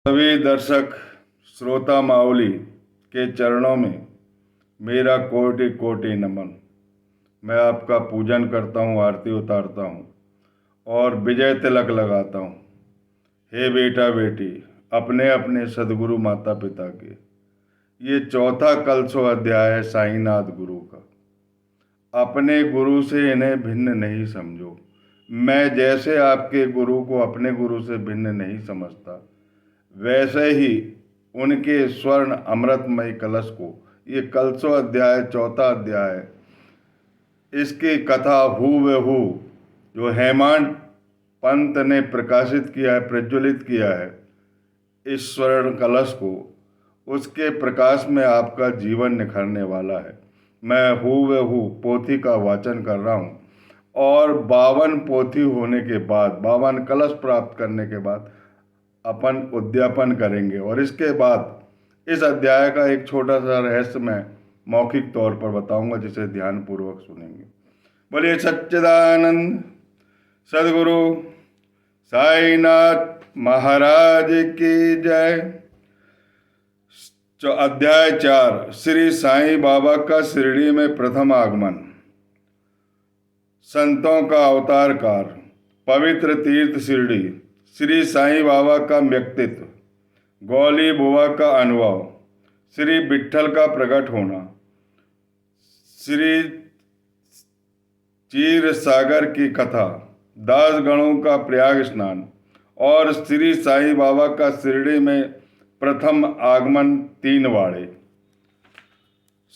सभी दर्शक श्रोता माउली के चरणों में मेरा कोटि कोटि नमन। मैं आपका पूजन करता हूँ, आरती उतारता हूँ और विजय तिलक लगाता हूँ। हे बेटा बेटी, अपने अपने सदगुरु माता पिता के, ये चौथा कलशो अध्याय है साईनाथ गुरु का। अपने गुरु से इन्हें भिन्न नहीं समझो। मैं जैसे आपके गुरु को अपने गुरु से भिन्न नहीं समझता, वैसे ही उनके स्वर्ण अमृतमय कलश को, ये कलशो अध्याय चौथा अध्याय है, इसकी कथा हूबहू जो हेमांत पंत ने प्रकाशित किया है, प्रज्वलित किया है इस स्वर्ण कलश को, उसके प्रकाश में आपका जीवन निखरने वाला है। मैं हूबहू पोथी का वाचन कर रहा हूँ और 52 पोथी होने के बाद, 52 कलश प्राप्त करने के बाद अपन उद्यापन करेंगे और इसके बाद इस अध्याय का एक छोटा सा रहस्य मैं मौखिक तौर पर बताऊंगा, जिसे ध्यान पूर्वक सुनेंगे। बोलिए सच्चिदानंद सदगुरु साईनाथ महाराज की जय। अध्याय 4, श्री साईं बाबा का शिरडी में प्रथम आगमन। संतों का अवतार कार, पवित्र तीर्थ शिरडी, श्री साईं बाबा का व्यक्तित्व, गौली बुआ का अनुभव, श्री विट्ठल का प्रकट होना, श्री चीर सागर की कथा, दासगणों का प्रयाग स्नान और श्री साईं बाबा का शिरडी में प्रथम आगमन 3 वाड़े।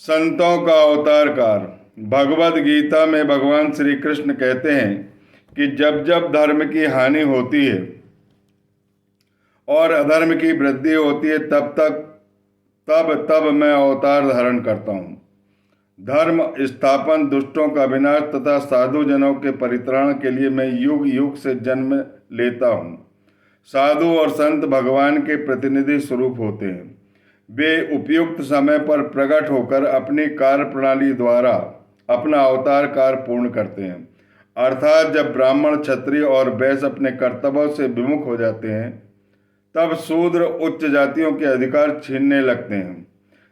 संतों का अवतार कार। भगवद गीता में भगवान श्री कृष्ण कहते हैं कि जब जब धर्म की हानि होती है और अधर्म की वृद्धि होती है, तब मैं अवतार धारण करता हूँ। धर्म स्थापन, दुष्टों का विनाश तथा साधु जनों के परित्राण के लिए मैं युग युग से जन्म लेता हूँ। साधु और संत भगवान के प्रतिनिधि स्वरूप होते हैं। वे उपयुक्त समय पर प्रकट होकर अपनी कार्य प्रणाली द्वारा अपना अवतार कार्य पूर्ण करते हैं। अर्थात जब ब्राह्मण, क्षत्रिय और वैश्य अपने कर्तव्यों से विमुख हो जाते हैं, तब शूद्र उच्च जातियों के अधिकार छीनने लगते हैं।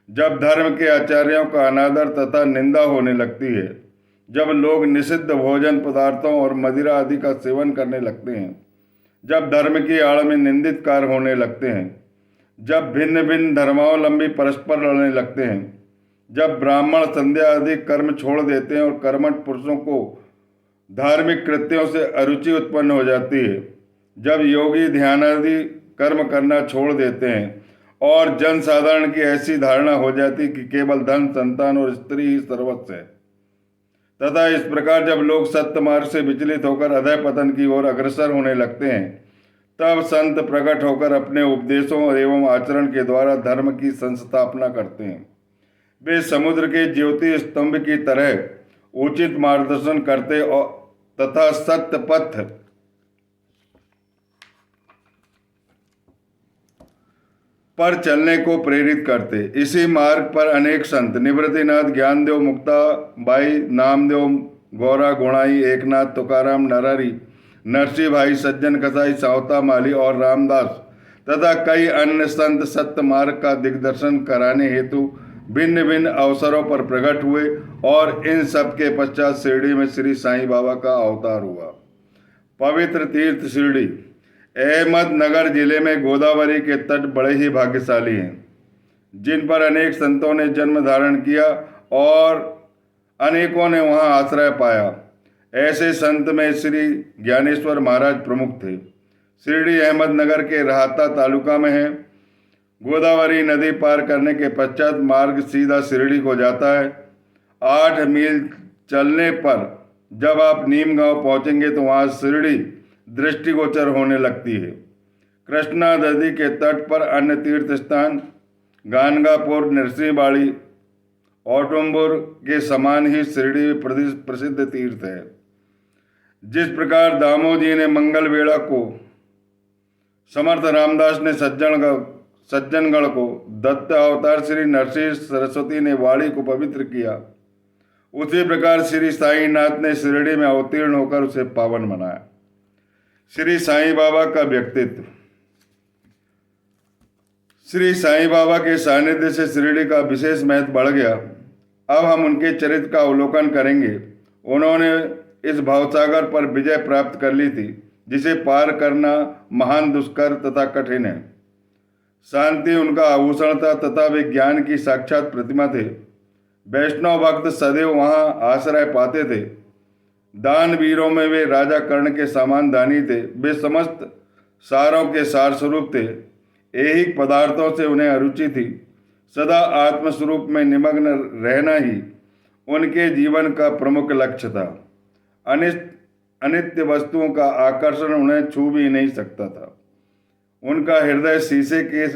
जब धर्म के आचार्यों का अनादर तथा निंदा होने लगती है, जब लोग निषिद्ध भोजन पदार्थों और मदिरा आदि का सेवन करने लगते हैं, जब धर्म की आड़ में निंदित कार्य होने लगते हैं, जब भिन्न भिन्न धर्मावलंबी परस्पर लड़ने लगते हैं, जब ब्राह्मण संध्या आदि कर्म छोड़ देते हैं और कर्मठ पुरुषों को धार्मिक कृत्यों से अरुचि उत्पन्न हो जाती है, जब योगी ध्यान आदि कर्म करना छोड़ देते हैं और जन साधारण की ऐसी धारणा हो जाती कि केवल धन, संतान और स्त्री ही सर्वस्व है, तथा इस प्रकार जब लोग सत्य मार्ग से विचलित होकर अधः पतन की ओर अग्रसर होने लगते हैं, तब संत प्रकट होकर अपने उपदेशों एवं आचरण के द्वारा धर्म की संस्थापना करते हैं। वे समुद्र के ज्योति स्तंभ की तरह उचित मार्गदर्शन करते और तथा सत्य पथ पर चलने को प्रेरित करते। इसी मार्ग पर अनेक संत, निवृत्तिनाथ, ज्ञानदेव, मुक्ताबाई, नामदेव, गौरा गुणाई, एकनाथ, तुकाराम, नरहरि, नरसिंह भाई, सज्जन कसाई, सावता माली और रामदास तथा कई अन्य संत सत्य मार्ग का दिग्दर्शन कराने हेतु भिन्न भिन्न अवसरों पर प्रकट हुए और इन सब के पश्चात शिरडी में श्री साईं बाबा का अवतार हुआ। पवित्र तीर्थ शिरडी। अहमदनगर जिले में गोदावरी के तट बड़े ही भाग्यशाली हैं, जिन पर अनेक संतों ने जन्म धारण किया और अनेकों ने वहां आश्रय पाया। ऐसे संत में श्री ज्ञानेश्वर महाराज प्रमुख थे। शिरडी अहमदनगर के राहता तालुका में है। गोदावरी नदी पार करने के पश्चात मार्ग सीधा शिरडी को जाता है। 8 मील चलने पर जब आप नीम गांव पहुंचेंगे तो वहां शिरडी दृष्टिगोचर होने लगती है। कृष्णा नदी के तट पर अन्य तीर्थ स्थान गानगापुर, नरसिंहबाड़ी, औटुम्बुर के समान ही शिरडी प्रसिद्ध तीर्थ है। जिस प्रकार दामोजी ने मंगल वेड़ा को, समर्थ रामदास ने सज्जनगढ़ को, दत्त अवतार श्री नरसिंह सरस्वती ने वाड़ी को पवित्र किया, उसी प्रकार श्री साईनाथ ने शिरडी में अवतीर्ण होकर उसे पावन बनाया। श्री साईं बाबा का व्यक्तित्व। श्री साईं बाबा के सानिध्य से शिरडी का विशेष महत्व बढ़ गया। अब हम उनके चरित्र का अवलोकन करेंगे। उन्होंने इस भावसागर पर विजय प्राप्त कर ली थी जिसे पार करना महान दुष्कर तथा कठिन है। शांति उनका आभूषण था तथा वे ज्ञान की साक्षात प्रतिमा थे। वैष्णव भक्त सदैव वहां आश्रय पाते थे। दान वीरों में वे राजा कर्ण के समान दानी थे। वे समस्त सारों के सार स्वरूप थे। ऐहिक पदार्थों से उन्हें अरुचि थी। सदा आत्मस्वरूप में निमग्न रहना ही उनके जीवन का प्रमुख लक्ष्य था। अनित्य वस्तुओं का आकर्षण उन्हें छू भी नहीं सकता था। उनका हृदय शीशे के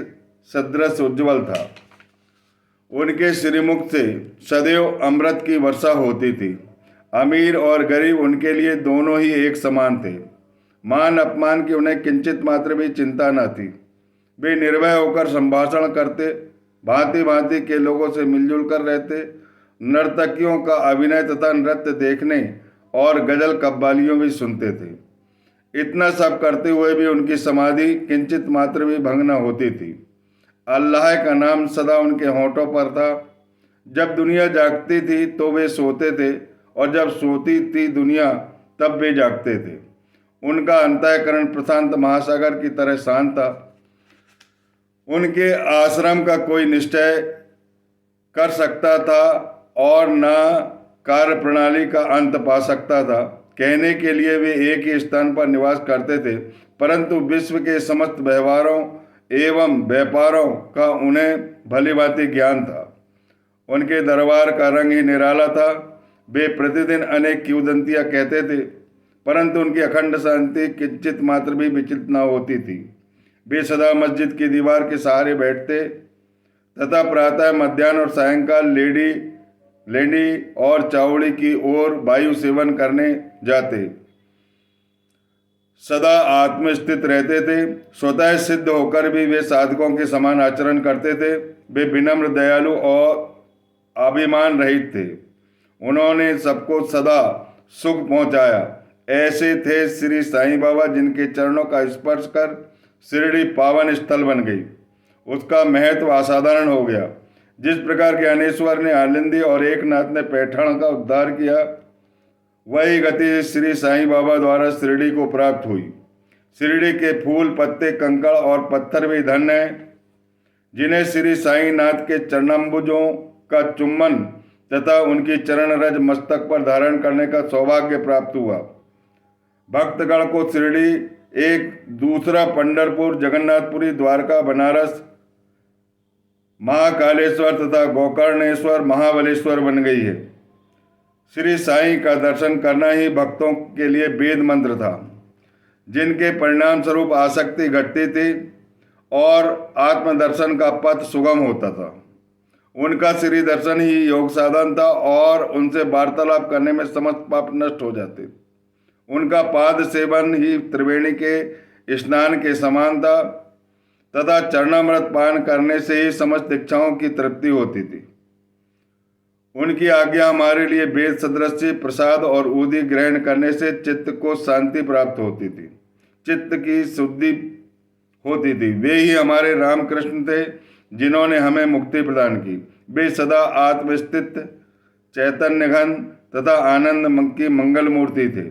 सदृश उज्ज्वल था। उनके श्रीमुख से सदैव अमृत की वर्षा होती थी। अमीर और गरीब उनके लिए दोनों ही एक समान थे। मान अपमान की उन्हें किंचित मात्र भी चिंता न थी। वे निर्भय होकर संभाषण करते, भांति भांति के लोगों से मिलजुल कर रहते, नर्तकियों का अभिनय तथा नृत्य देखने और गजल कव्वालियों भी सुनते थे। इतना सब करते हुए भी उनकी समाधि किंचित मात्र भी भंग न होती थी। अल्लाह का नाम सदा उनके होठों पर था। जब दुनिया जागती थी तो वे सोते थे और जब सोती थी दुनिया तब वे जागते थे। उनका अंतःकरण प्रशांत महासागर की तरह शांत था। उनके आश्रम का कोई निश्चय कर सकता था और न कार्य प्रणाली का अंत पा सकता था। कहने के लिए वे एक ही स्थान पर निवास करते थे, परंतु विश्व के समस्त व्यवहारों एवं व्यापारों का उन्हें भलीभांति ज्ञान था। उनके दरबार का रंग ही निराला था। वे प्रतिदिन अनेक किंवदंतियां कहते थे, परंतु उनकी अखंड शांति किंचित मात्र भी विचलित न होती थी। वे सदा मस्जिद की दीवार के सहारे बैठते तथा प्रातः, मध्याह्न और सायंकाल लेडी और चावड़ी की ओर वायु सेवन करने जाते। सदा आत्मस्थित रहते थे। स्वतः सिद्ध होकर भी वे साधकों के समान आचरण करते थे। वे विनम्र, दयालु और अभिमान रहित थे। उन्होंने सबको सदा सुख पहुंचाया। ऐसे थे श्री साईं बाबा, जिनके चरणों का स्पर्श कर शिरडी पावन स्थल बन गई। उसका महत्व असाधारण हो गया। जिस प्रकार ज्ञानेश्वर ने आनंदी और एकनाथ ने पैठाण का उद्धार किया, वही गति श्री साईं बाबा द्वारा शिरडी को प्राप्त हुई। शिरडी के फूल, पत्ते, कंकड़ और पत्थर भी धन्य हैं, जिन्हें श्री साईं नाथ के चरणाम्बुजों का चुम्बन तथा उनकी चरण रज मस्तक पर धारण करने का सौभाग्य प्राप्त हुआ। भक्तगण को शिरडी एक दूसरा पंढरपुर, जगन्नाथपुरी, द्वारका, बनारस, महाकालेश्वर तथा गोकर्णेश्वर, महाबलेश्वर बन गई है। श्री साईं का दर्शन करना ही भक्तों के लिए वेद मंत्र था, जिनके परिणाम स्वरूप आसक्ति घटती थी और आत्मदर्शन का पथ सुगम होता था। उनका श्री दर्शन ही योग साधन था और उनसे वार्तालाप करने में समस्त पाप नष्ट हो जाते। उनका पाद सेवन ही त्रिवेणी के स्नान के समान था तथा चरणामृत पान करने से ही समस्त इच्छाओं की तृप्ति होती थी। उनकी आज्ञा हमारे लिए वेद सदृश प्रसाद और उदी ग्रहण करने से चित्त को शांति प्राप्त होती थी, चित्त की शुद्धि होती थी। वे ही हमारे रामकृष्ण थे, जिन्होंने हमें मुक्ति प्रदान की। वे सदा आत्मस्थित, चैतन्य घन तथा आनंद की मंगल मूर्ति थे।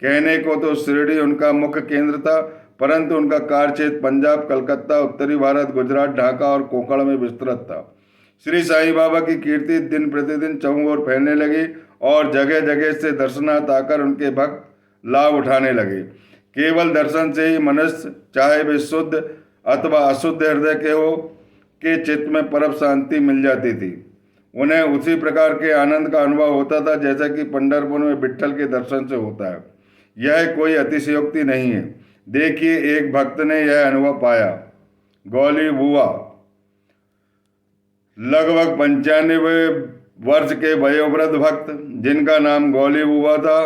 कहने को तो शिरडी उनका मुख्य केंद्र था, परंतु उनका कार्यक्षेत्र पंजाब, कलकत्ता, उत्तरी भारत, गुजरात, ढाका और कोंकण में विस्तृत था। श्री साईं बाबा की कीर्ति दिन प्रतिदिन चहुं ओर फैलने लगी और जगह जगह से दर्शनार्थ आकर उनके भक्त लाभ उठाने लगे। केवल दर्शन से ही मनुष्य, चाहे वे शुद्ध अथवा अशुद्ध हृदय के हो, के चित्त में परम शांति मिल जाती थी। उन्हें उसी प्रकार के आनंद का अनुभव होता था जैसा कि पंढरपुर में विट्ठल के दर्शन से होता है। यह कोई अतिशयोक्ति नहीं है। देखिए, एक भक्त ने यह अनुभव पाया। गौली बुआ लगभग 95 वर्ष के वयोवृद्ध भक्त, जिनका नाम गौली बुआ था,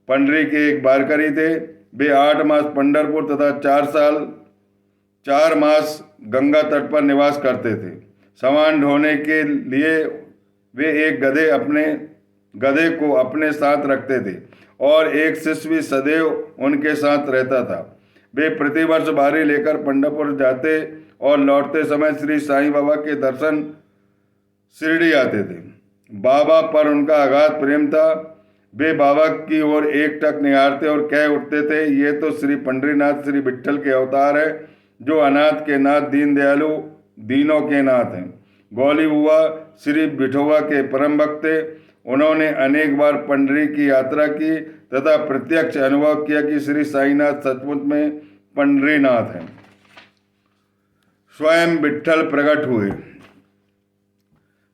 पंडरी के एक वारकरी थे। वे 8 मास पंढरपुर तथा 4 मास गंगा तट पर निवास करते थे। सामान ढोने के लिए वे एक गधे को अपने साथ रखते थे और एक शिष्य भी सदैव उनके साथ रहता था। वे प्रतिवर्ष बारी लेकर पंढरपुर जाते और लौटते समय श्री साईं बाबा के दर्शन शिरडी आते थे। बाबा पर उनका अगाध प्रेम था। वे बाबा की ओर एकटक निहारते और कह उठते थे, ये तो श्री पंढरीनाथ श्री विट्ठल के अवतार है, जो अनाथ के नाथ दीन दयालु दीनों के नाथ हैं। गौली बुआ श्री विठोबा के परम भक्त थे। उन्होंने अनेक बार पंढरी की यात्रा की तथा प्रत्यक्ष अनुभव किया कि श्री साईनाथ सचमुच में पंढरीनाथ हैं। स्वयं विट्ठल प्रकट हुए।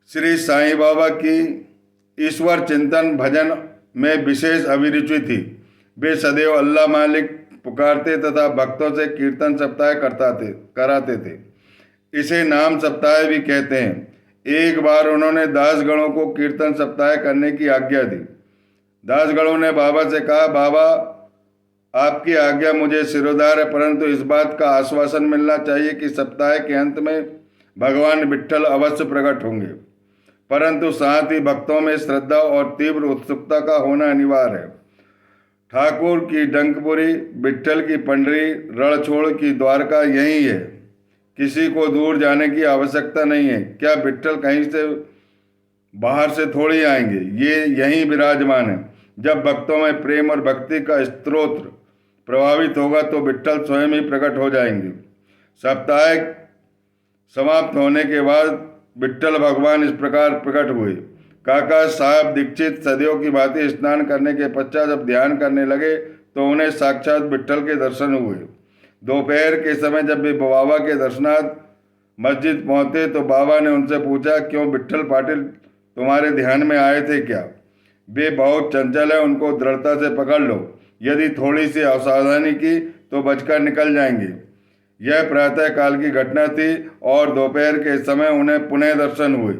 श्री साईं बाबा की ईश्वर चिंतन भजन में विशेष अभिरुचि थी। वे सदैव अल्लाह मालिक पुकारते तथा भक्तों से कीर्तन सप्ताह कराते थे। इसे नाम सप्ताह भी कहते हैं। एक बार उन्होंने दासगणों को कीर्तन सप्ताह करने की आज्ञा दी। दासगणों ने बाबा से कहा, बाबा आपकी आज्ञा मुझे सिरोधार है, परंतु इस बात का आश्वासन मिलना चाहिए कि सप्ताह के अंत में भगवान विट्ठल अवश्य प्रकट होंगे, परंतु साथ ही भक्तों में श्रद्धा और तीव्र उत्सुकता का होना अनिवार्य है। ठाकुर की डंकपुरी, विट्ठल की पंढरी, रणछोड़ की द्वारका यही है। किसी को दूर जाने की आवश्यकता नहीं है। क्या विट्ठल कहीं से बाहर से थोड़ी आएंगे, ये यहीं विराजमान है। जब भक्तों में प्रेम और भक्ति का स्रोत प्रभावित होगा तो विट्ठल स्वयं ही प्रकट हो जाएंगे। सप्ताह समाप्त होने के बाद विट्ठल भगवान इस प्रकार प्रकट हुए। काका साहब दीक्षित सदियों की भांति स्नान करने के पश्चात जब ध्यान करने लगे तो उन्हें साक्षात विट्ठल के दर्शन हुए। दोपहर के समय जब वे बाबा के दर्शनार्थ मस्जिद पहुंचे तो बाबा ने उनसे पूछा, क्यों विट्ठल पाटिल तुम्हारे ध्यान में आए थे क्या? वे बहुत चंचल है, उनको दृढ़ता से पकड़ लो। यदि थोड़ी सी असावधानी की तो बचकर निकल जाएंगे। यह प्रातः काल की घटना थी और दोपहर के समय उन्हें पुनः दर्शन हुए।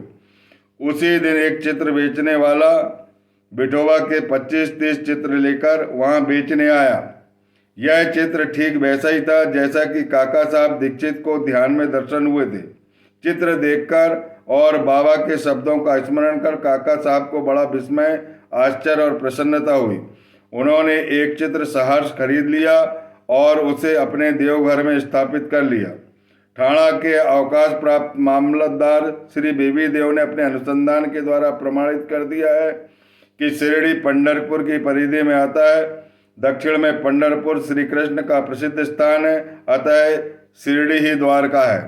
उसी दिन एक चित्र बेचने वाला विठोबा के 25-30 चित्र लेकर वहां बेचने आया। यह चित्र ठीक वैसा ही था जैसा कि काका साहब दीक्षित को ध्यान में दर्शन हुए थे। चित्र देखकर और बाबा के शब्दों का स्मरण कर काका साहब को बड़ा विस्मय, आश्चर्य और प्रसन्नता हुई। उन्होंने एक चित्र सहर्ष खरीद लिया और उसे अपने देवघर में स्थापित कर लिया। ठाणा के अवकाश प्राप्त मामलतदार श्री बेबी देव ने अपने अनुसंधान के द्वारा प्रमाणित कर दिया है कि शिरडी पंढरपुर की परिधि में आता है। दक्षिण में पंढरपुर श्री कृष्ण का प्रसिद्ध स्थान है, अतः शिरडी ही द्वारका है।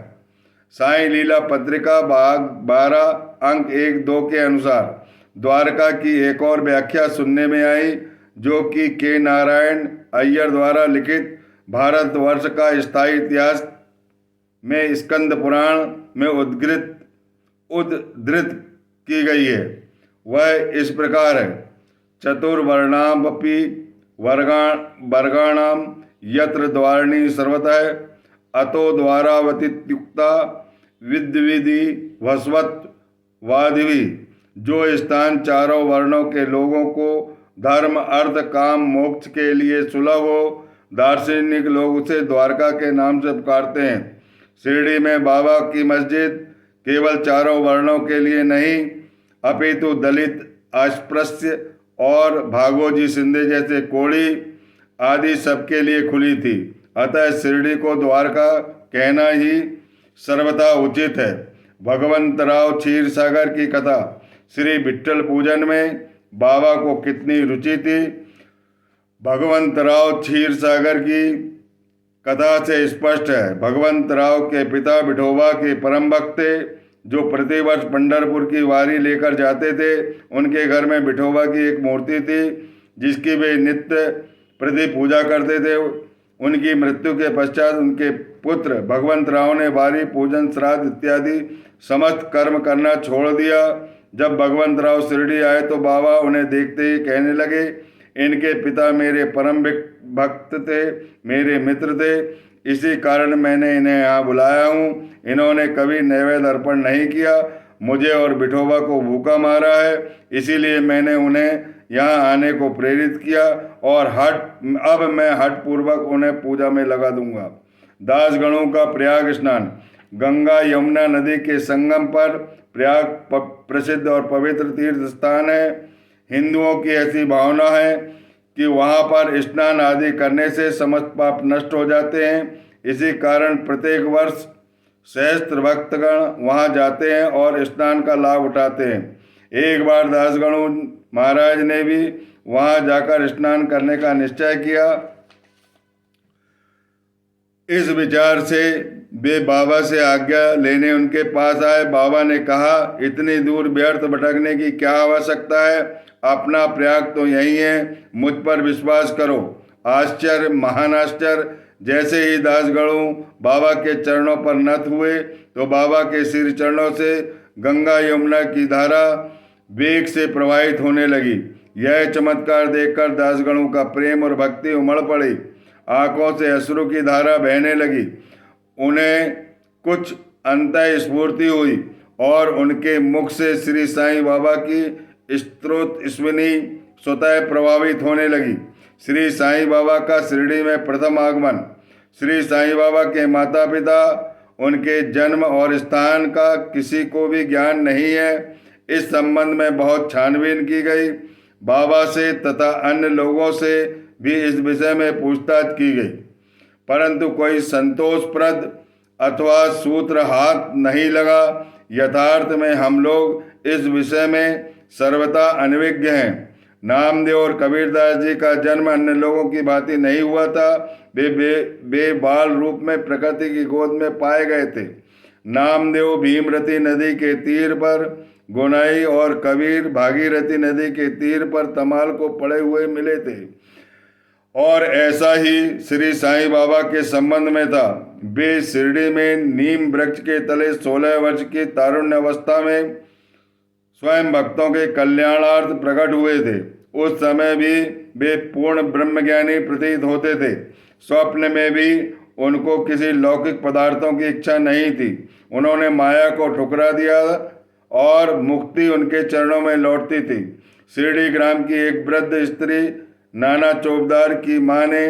साईं लीला पत्रिका भाग 12 अंक 1-2 के अनुसार द्वारका की एक और व्याख्या सुनने में आई, जो कि के नारायण अय्यर द्वारा लिखित भारतवर्ष का स्थायी इतिहास में स्कंद पुराण में उद्धृत की गई है। वह इस प्रकार है, चतुर्वर्णामपि वर्गाणाम यत्र द्वारिणी सर्वतः अतो द्वारावतीत्युक्ता विद्विधि भस्वत वाधिवी। जो स्थान चारों वर्णों के लोगों को धर्म अर्थ काम मोक्ष के लिए सुलभ हो, दार्शनिक लोग उसे द्वारका के नाम से पुकारते हैं। शिरडी में बाबा की मस्जिद केवल चारों वर्णों के लिए नहीं अपितु दलित, अस्पृश्य और भागोजी शिंदे जैसे कोड़ी आदि सबके लिए खुली थी। अतः शिरडी को द्वारका कहना ही सर्वथा उचित है। भगवंतराव क्षीरसागर की कथा। श्री विट्ठल पूजन में बाबा को कितनी रुचि थी, भगवंतराव क्षीरसागर की कथा से स्पष्ट है। भगवंतराव के पिता विठोबा के परम भक्त थे, जो प्रतिवर्ष पंढरपुर की वारी लेकर जाते थे। उनके घर में विठोबा की एक मूर्ति थी जिसकी वे नित्य प्रति पूजा करते थे। उनकी मृत्यु के पश्चात उनके पुत्र भगवंतराव ने वारी, पूजन, श्राद्ध इत्यादि समस्त कर्म करना छोड़ दिया। जब भगवंतराव शिरडी आए तो बाबा उन्हें देखते ही कहने लगे, इनके पिता मेरे परम भक्त थे, मेरे मित्र थे, इसी कारण मैंने इन्हें यहाँ बुलाया हूँ। इन्होंने कभी नैवेद्य अर्पण नहीं किया, मुझे और विठोबा को भूखा मारा है, इसीलिए मैंने उन्हें यहाँ आने को प्रेरित किया और अब मैं हठ पूर्वक उन्हें पूजा में लगा दूंगा। दासगणों का प्रयाग स्नान। गंगा यमुना नदी के संगम पर प्रयाग प्रसिद्ध और पवित्र तीर्थ स्थान है। हिंदुओं की ऐसी भावना है कि वहाँ पर स्नान आदि करने से समस्त पाप नष्ट हो जाते हैं। इसी कारण प्रत्येक वर्ष सहस्त्र भक्तगण वहाँ जाते हैं और स्नान का लाभ उठाते हैं। एक बार दासगणु महाराज ने भी वहाँ जाकर स्नान करने का निश्चय किया। इस विचार से वे बाबा से आज्ञा लेने उनके पास आए। बाबा ने कहा, इतनी दूर व्यर्थ भटकने की क्या आवश्यकता है? अपना प्रयाग तो यही है, मुझ पर विश्वास करो। आश्चर्य, महान आश्चर्य! जैसे ही दासगणु बाबा के चरणों पर नत हुए तो बाबा के श्री चरणों से गंगा यमुना की धारा वेग से प्रवाहित होने लगी। यह चमत्कार देखकर दासगणु का प्रेम और भक्ति उमड़ पड़ी। आंखों से अश्रु की धारा बहने लगी। उन्हें कुछ अंतः स्फूर्ति हुई और उनके मुख से श्री साईं बाबा की स्तोत्र स्विनी स्वतः प्रभावित होने लगी। श्री साईं बाबा का शिरडी में प्रथम आगमन। श्री साईं बाबा के माता पिता, उनके जन्म और स्थान का किसी को भी ज्ञान नहीं है। इस संबंध में बहुत छानबीन की गई। बाबा से तथा अन्य लोगों से भी इस विषय में पूछताछ की गई, परंतु कोई संतोषप्रद अथवा सूत्र हाथ नहीं लगा। यथार्थ में हम लोग इस विषय में सर्वथा अनभिज्ञ हैं। नामदेव और कबीरदास जी का जन्म अन्य लोगों की भांति नहीं हुआ था। वे बाल रूप में प्रकृति की गोद में पाए गए थे। नामदेव भीमरती नदी के तीर पर गोनाई और कबीर भागीरथी नदी के तीर पर तमाल को पड़े हुए मिले थे। और ऐसा ही श्री साईं बाबा के संबंध में था। वे शिरडी में नीम वृक्ष के तले 16 वर्ष की तारुण्य अवस्था में स्वयं भक्तों के कल्याणार्थ प्रकट हुए थे। उस समय भी वे पूर्ण ब्रह्मज्ञानी प्रतीत होते थे। स्वप्न में भी उनको किसी लौकिक पदार्थों की इच्छा नहीं थी। उन्होंने माया को ठुकरा दिया और मुक्ति उनके चरणों में लौटती थी। शिरडी ग्राम की एक वृद्ध स्त्री नाना चौबदार की माँ ने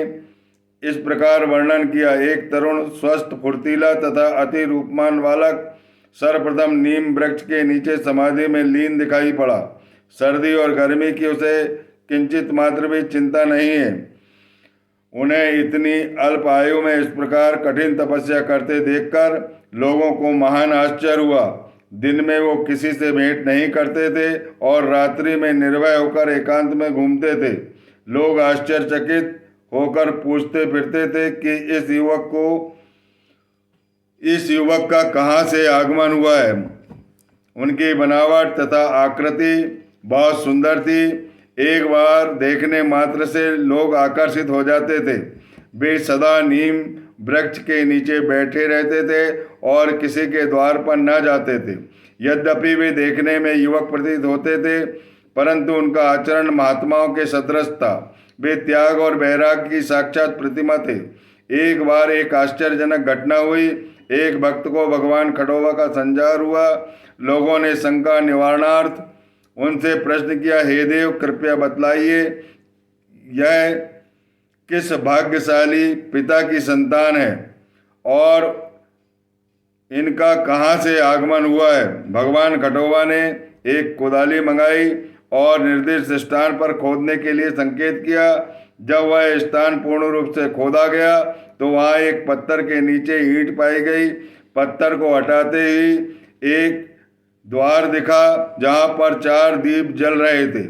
इस प्रकार वर्णन किया। एक तरुण, स्वस्थ, फुर्तीला तथा अति रूपमान बालक सर्वप्रथम नीम वृक्ष के नीचे समाधि में लीन दिखाई पड़ा। सर्दी और गर्मी की उसे किंचित मात्र भी चिंता नहीं है। उन्हें इतनी अल्प आयु में इस प्रकार कठिन तपस्या करते देखकर लोगों को महान आश्चर्य हुआ। दिन में वो किसी से भेंट नहीं करते थे और रात्रि में निर्भय होकर एकांत में घूमते थे। लोग आश्चर्यचकित होकर पूछते फिरते थे कि इस युवक का कहाँ से आगमन हुआ है। उनकी बनावट तथा आकृति बहुत सुंदर थी। एक बार देखने मात्र से लोग आकर्षित हो जाते थे। वे सदा नीम वृक्ष के नीचे बैठे रहते थे और किसी के द्वार पर न जाते थे। यद्यपि वे देखने में युवक प्रतीत होते थे, परंतु उनका आचरण महात्माओं के सदृश था। वे त्याग और वैराग्य की साक्षात प्रतिमा थे। एक बार एक आश्चर्यजनक घटना हुई। एक भक्त को भगवान खंडोबा का संचार हुआ। लोगों ने शंका निवारणार्थ उनसे प्रश्न किया, हे देव, कृपया बतलाइए, यह किस भाग्यशाली पिता की संतान है और इनका कहाँ से आगमन हुआ है। भगवान खंडोबा ने एक कुदाली मंगाई और निर्दिष्ट स्थान पर खोदने के लिए संकेत किया। जब वह स्थान पूर्ण रूप से खोदा गया तो वहाँ एक पत्थर के नीचे ईंट पाई गई। पत्थर को हटाते ही एक द्वार दिखा जहाँ पर 4 दीप जल रहे थे।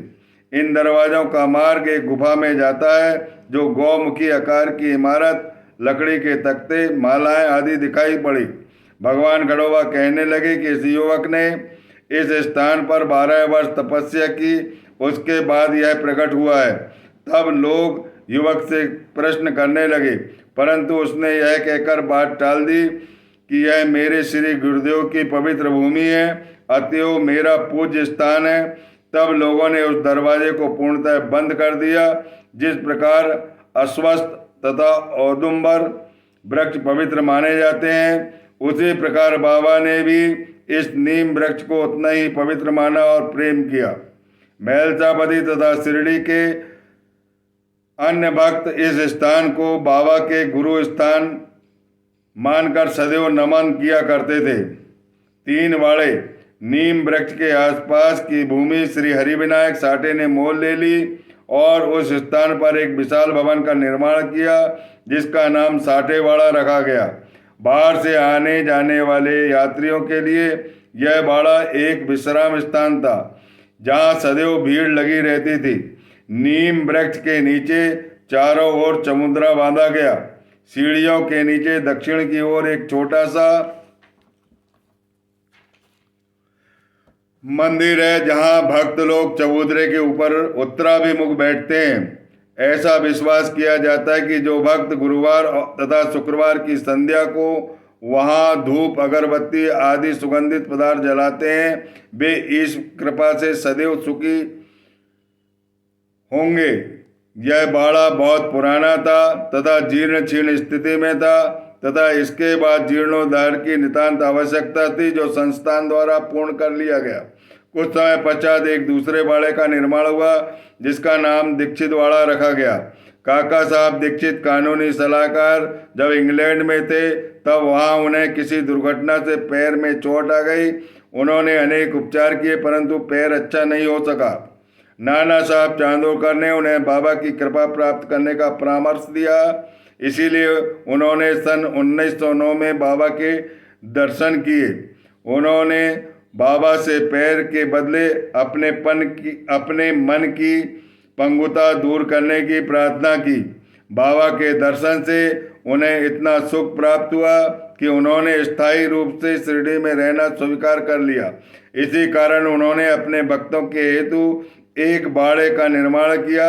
इन दरवाजों का मार्ग एक गुफा में जाता है जो गौमुखी आकार की इमारत, लकड़ी के तख्ते, मालाएं आदि दिखाई पड़ी। भगवान खंडोबा कहने लगे कि इस युवक ने इस स्थान पर 12 वर्ष तपस्या की, उसके बाद यह प्रकट हुआ है। तब लोग युवक से प्रश्न करने लगे, परंतु उसने यह कहकर बात टाल दी कि यह मेरे श्री गुरुदेव की पवित्र भूमि है, अतएव मेरा पूज्य स्थान है। तब लोगों ने उस दरवाजे को पूर्णतः बंद कर दिया। जिस प्रकार अश्वत्थ तथा औदुंबर वृक्ष पवित्र माने जाते हैं, उसी प्रकार बाबा ने भी इस नीम वृक्ष को उतना ही पवित्र माना और प्रेम किया। महलसापति तथा शिरडी के अन्य भक्त इस स्थान को बाबा के गुरु स्थान मानकर सदैव नमन किया करते थे। 3 वाड़े नीम वृक्ष के आसपास की भूमि श्री हरिविनायक साठे ने मोल ले ली और उस स्थान पर एक विशाल भवन का निर्माण किया जिसका नाम साठेवाड़ा रखा गया। बाहर से आने जाने वाले यात्रियों के लिए यह बाड़ा एक विश्राम स्थान था जहां सदैव भीड़ लगी रहती थी। नीम वृक्ष के नीचे चारों ओर चबूतरा बांधा गया। सीढ़ियों के नीचे दक्षिण की ओर एक छोटा सा मंदिर है जहां भक्त लोग चबूतरे के ऊपर उत्तराभिमुख बैठते हैं। ऐसा विश्वास किया जाता है कि जो भक्त गुरुवार तथा शुक्रवार की संध्या को वहां धूप अगरबत्ती आदि सुगंधित पदार्थ जलाते हैं वे इस कृपा से सदैव सुखी होंगे। यह बाड़ा बहुत पुराना था तथा जीर्ण शीर्ण स्थिति में था तथा इसके बाद जीर्णोद्धार की नितांत आवश्यकता थी जो संस्थान द्वारा पूर्ण कर लिया गया। कुछ समय पश्चात एक दूसरे बाड़े का निर्माण हुआ जिसका नाम दीक्षित वाड़ा रखा गया। काका साहब दीक्षित कानूनी सलाहकार जब इंग्लैंड में थे तब वहां उन्हें किसी दुर्घटना से पैर में चोट आ गई। उन्होंने अनेक उपचार किए परंतु पैर अच्छा नहीं हो सका। नाना साहब चांदोरकर ने उन्हें बाबा की कृपा प्राप्त करने का परामर्श दिया। इसीलिए उन्होंने सन 1909 में बाबा के दर्शन किए। उन्होंने बाबा से पैर के बदले अपने मन की पंगुता दूर करने की प्रार्थना की। बाबा के दर्शन से उन्हें इतना सुख प्राप्त हुआ कि उन्होंने स्थायी रूप से शिरडी में रहना स्वीकार कर लिया। इसी कारण उन्होंने अपने भक्तों के हेतु एक बाड़े का निर्माण किया।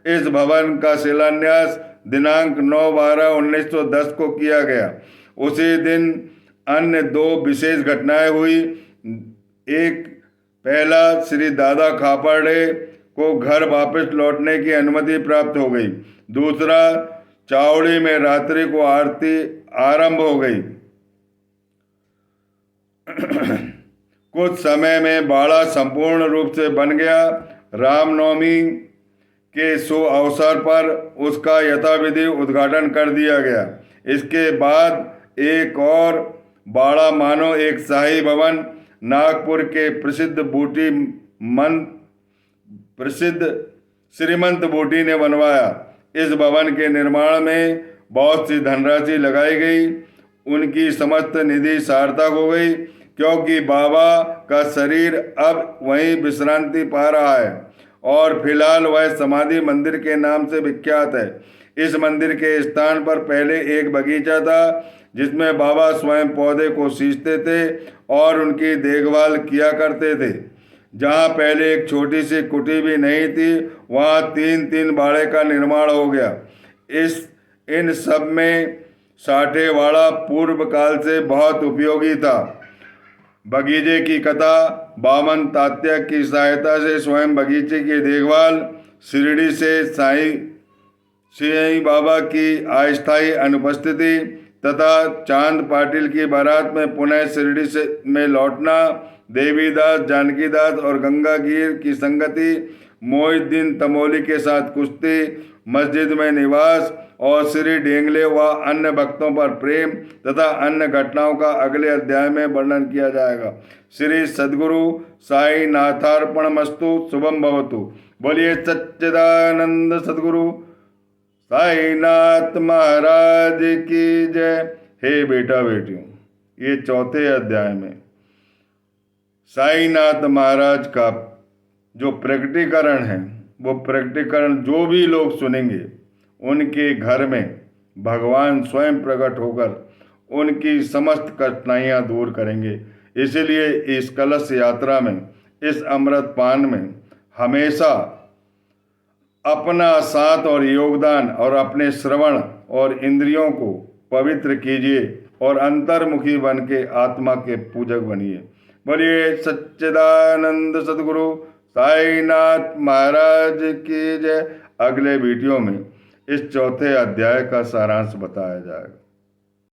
इस भवन का शिलान्यास दिनांक 9/12/1910 को किया गया। उसी दिन अन्य दो विशेष घटनाएं हुई। एक, पहला, श्री दादा खापर्डे को घर वापस लौटने की अनुमति प्राप्त हो गई। दूसरा, चावड़ी में रात्रि को आरती आरंभ हो गई। कुछ समय में बाड़ा संपूर्ण रूप से बन गया। रामनवमी के शुभ अवसर पर उसका यथाविधि उद्घाटन कर दिया गया। इसके बाद एक और बाड़ा मानो एक शाही भवन नागपुर के प्रसिद्ध श्रीमंत बूटी ने बनवाया। इस भवन के निर्माण में बहुत सी धनराशि लगाई गई। उनकी समस्त निधि सार्थक हो गई क्योंकि बाबा का शरीर अब वहीं विश्रांति पा रहा है और फिलहाल वह समाधि मंदिर के नाम से विख्यात है। इस मंदिर के स्थान पर पहले एक बगीचा था जिसमें बाबा स्वयं पौधे को सींचते थे और उनकी देखभाल किया करते थे। जहाँ पहले एक छोटी सी कुटी भी नहीं थी वहाँ 3-3 बाड़े का निर्माण हो गया। इन सब में साठेवाड़ा पूर्व काल से बहुत उपयोगी था। बगीचे की कथा, बामन तात्या की सहायता से स्वयं बगीचे की देखभाल, शिरडी से साईं बाबा की अस्थायी अनुपस्थिति तथा चांद पाटिल की बारात में पुनः शिरडी में लौटना, देवीदास, जानकीदास और गंगागीर की संगति, मोहिउद्दीन तमोली के साथ कुश्ती, मस्जिद में निवास और श्री ढेंगले व अन्य भक्तों पर प्रेम तथा अन्य घटनाओं का अगले अध्याय में वर्णन किया जाएगा। श्री सद्गुरु साई नाथार्पणमस्तु। शुभम भवतु। बोलिए सच्चिदानंद सद्गुरु साईनाथ महाराज की जय। हे बेटा बेटियों, ये चौथे अध्याय में साईनाथ महाराज का जो प्रकटीकरण है वो प्रकटीकरण जो भी लोग सुनेंगे उनके घर में भगवान स्वयं प्रकट होकर उनकी समस्त कठिनाइयाँ दूर करेंगे। इसलिए इस कलश यात्रा में, इस अमृत पान में हमेशा अपना साथ और योगदान और अपने श्रवण और इंद्रियों को पवित्र कीजिए और अंतर्मुखी बन के आत्मा के पूजक बनिए। बोलिए सच्चिदानंद सद्गुरु साईनाथ महाराज की जय। अगले वीडियो में इस चौथे अध्याय का सारांश बताया जाएगा।